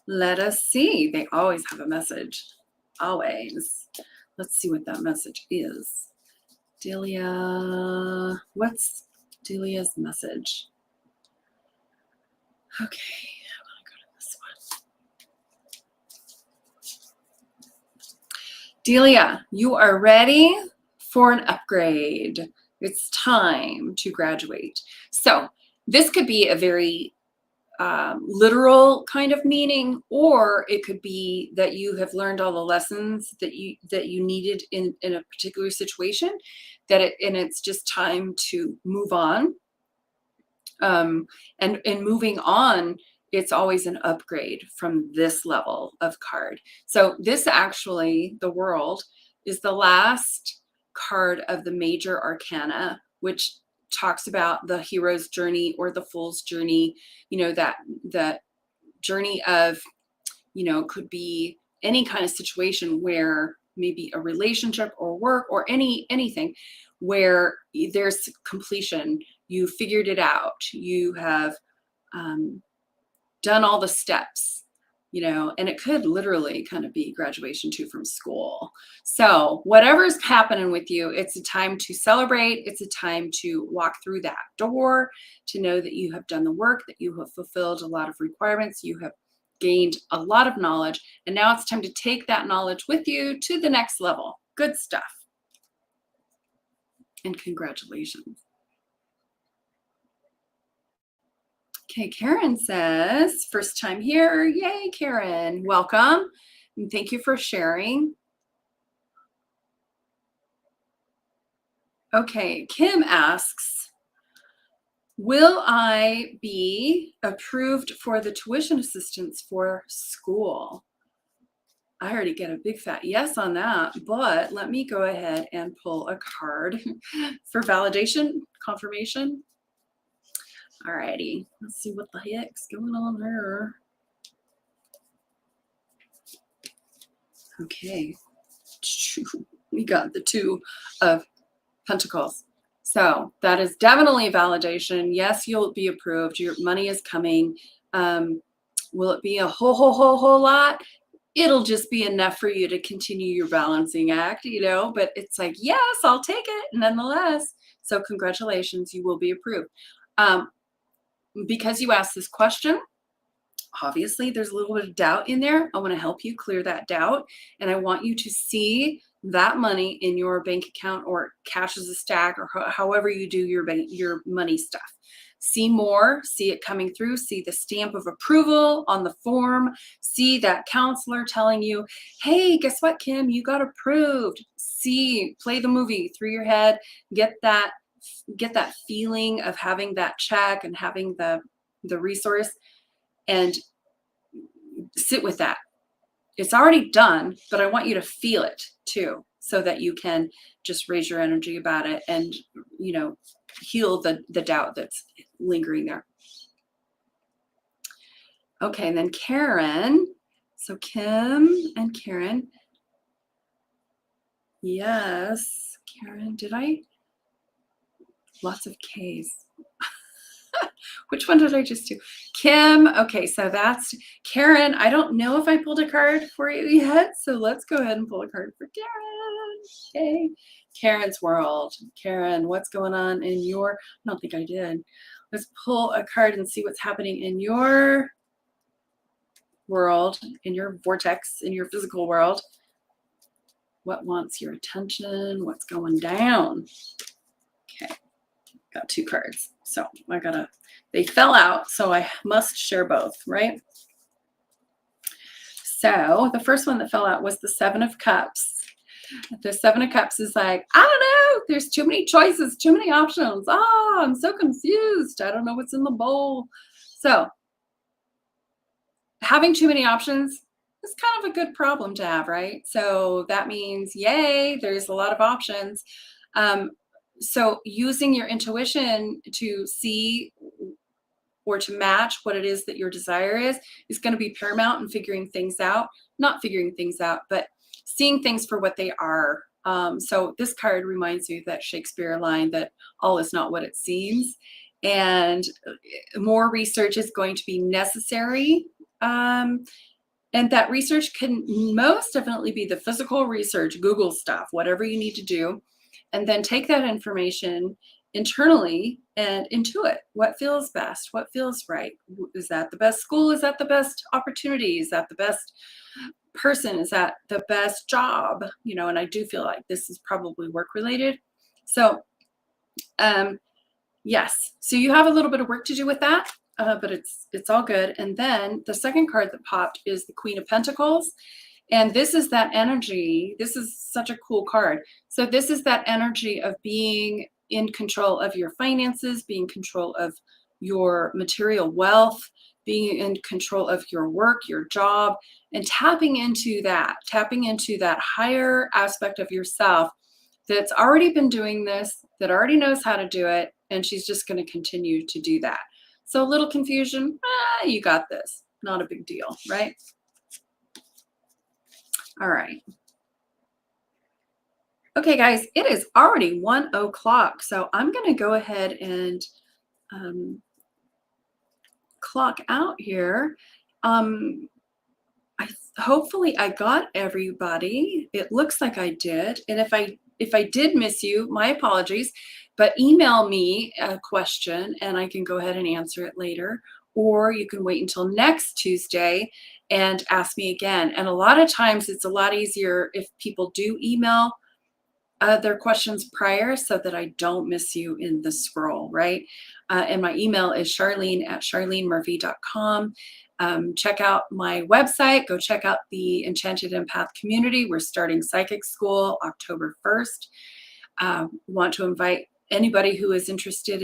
Speaker 1: Let us see. They always have a message. Always. Let's see what that message is. Delia, what's Delia's message? Okay, I'm gonna go to this one. Delia, you are ready for an upgrade. It's time to graduate. So this could be a very literal kind of meaning, or it could be that you have learned all the lessons that you needed in a particular situation, and it's just time to move on. And in moving on, it's always an upgrade from this level of card. So this actually, the World, is the last card of the major arcana, which talks about the hero's journey or the fool's journey. You know, that journey of, you know, could be any kind of situation where maybe a relationship or work or anything where there's completion. You figured it out. You have done all the steps, you know, and it could literally kind of be graduation too from school. So whatever's happening with you, it's a time to celebrate. It's a time to walk through that door, to know that you have done the work, that you have fulfilled a lot of requirements, you have gained a lot of knowledge, and now it's time to take that knowledge with you to the next level. Good stuff. And congratulations. Okay, Karen says, first time here. Yay, Karen. Welcome. And thank you for sharing. Okay, Kim asks, will I be approved for the tuition assistance for school? I already get a big fat yes on that, but let me go ahead and pull a card for validation, confirmation. All righty, let's see what the heck's going on here. Okay, we got the Two of Pentacles. So that is definitely validation. Yes, you'll be approved. Your money is coming. Will it be a whole lot? It'll just be enough for you to continue your balancing act, you know, but it's like, yes, I'll take it nonetheless. So congratulations, you will be approved. Because you asked this question, obviously there's a little bit of doubt in there. I want to help you clear that doubt. And I want you to see that money in your bank account or cash as a stack or however you do your money stuff. See more, see it coming through, see the stamp of approval on the form, see that counselor telling you, hey, guess what, Kim, you got approved. See, play the movie through your head, get that feeling of having that check and having the resource, and sit with that. It's already done, but I want you to feel it too, so that you can just raise your energy about it and, you know, heal the doubt that's lingering there. Okay, and then Karen. So Kim and Karen. Yes, Karen, lots of K's. Which one did I just do? Kim. Okay, so that's Karen. I don't know if I pulled a card for you yet, so let's go ahead and pull a card for Karen. Okay. Karen's world. Karen, what's going on in your, I don't think I did. Let's pull a card and see what's happening in your world, in your vortex, in your physical world. What wants your attention? What's going down? Okay, got 2 cards. So they fell out, so I must share both, right? So the first one that fell out was the 7 of Cups. The 7 of Cups is like, I don't know, there's too many choices, too many options. I'm so confused. I don't know what's in the bowl. So having too many options is kind of a good problem to have, right? So that means, yay, there's a lot of options. So using your intuition to see or to match what it is that your desire is going to be paramount in figuring things out. Not figuring things out, but seeing things for what they are. So this card reminds me of that Shakespeare line that all is not what it seems. And more research is going to be necessary. And that research can most definitely be the physical research, Google stuff, whatever you need to do. And then take that information internally and intuit what feels best, what feels right. Is that the best school? Is that the best opportunity? Is that the best person? Is that the best job? You know, and I do feel like this is probably work related. So, yes, so you have a little bit of work to do with that, but it's all good. And then the second card that popped is the Queen of Pentacles. And this is that energy. This is such a cool card. So this is that energy of being in control of your finances, being in control of your material wealth, being in control of your work, your job, and tapping into that higher aspect of yourself that's already been doing this, that already knows how to do it, and she's just going to continue to do that. So a little confusion, you got this. Not a big deal, right? All right. Okay, guys, it is already 1 o'clock, so I'm going to go ahead and clock out here. Hopefully I got everybody. It looks like I did, and if I did miss you, my apologies. But email me a question, and I can go ahead and answer it later. Or you can wait until next Tuesday and ask me again. And a lot of times it's a lot easier if people do email their questions prior so that I don't miss you in the scroll, right? And my email is charlene@charlenemurphy.com. Check out my website. Go check out the Enchanted Empath community. We're starting Psychic School October 1st. Want to invite anybody who is interested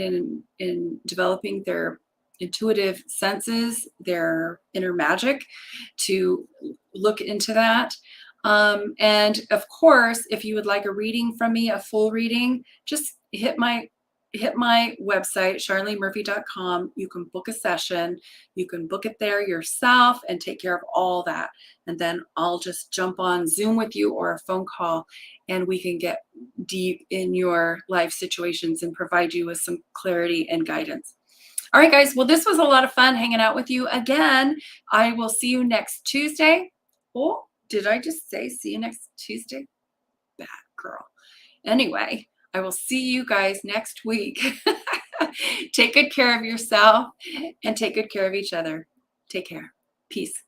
Speaker 1: in developing their intuitive senses, their inner magic, to look into that. And of course, if you would like a reading from me, a full reading, just hit my website, charlenemurphy.com. You can book a session. You can book it there yourself and take care of all that. And then I'll just jump on Zoom with you or a phone call, and we can get deep in your life situations and provide you with some clarity and guidance. All right, guys. Well, this was a lot of fun hanging out with you. Again, I will see you next Tuesday. Oh, did I just say see you next Tuesday? Bad girl. Anyway, I will see you guys next week. Take good care of yourself and take good care of each other. Take care. Peace.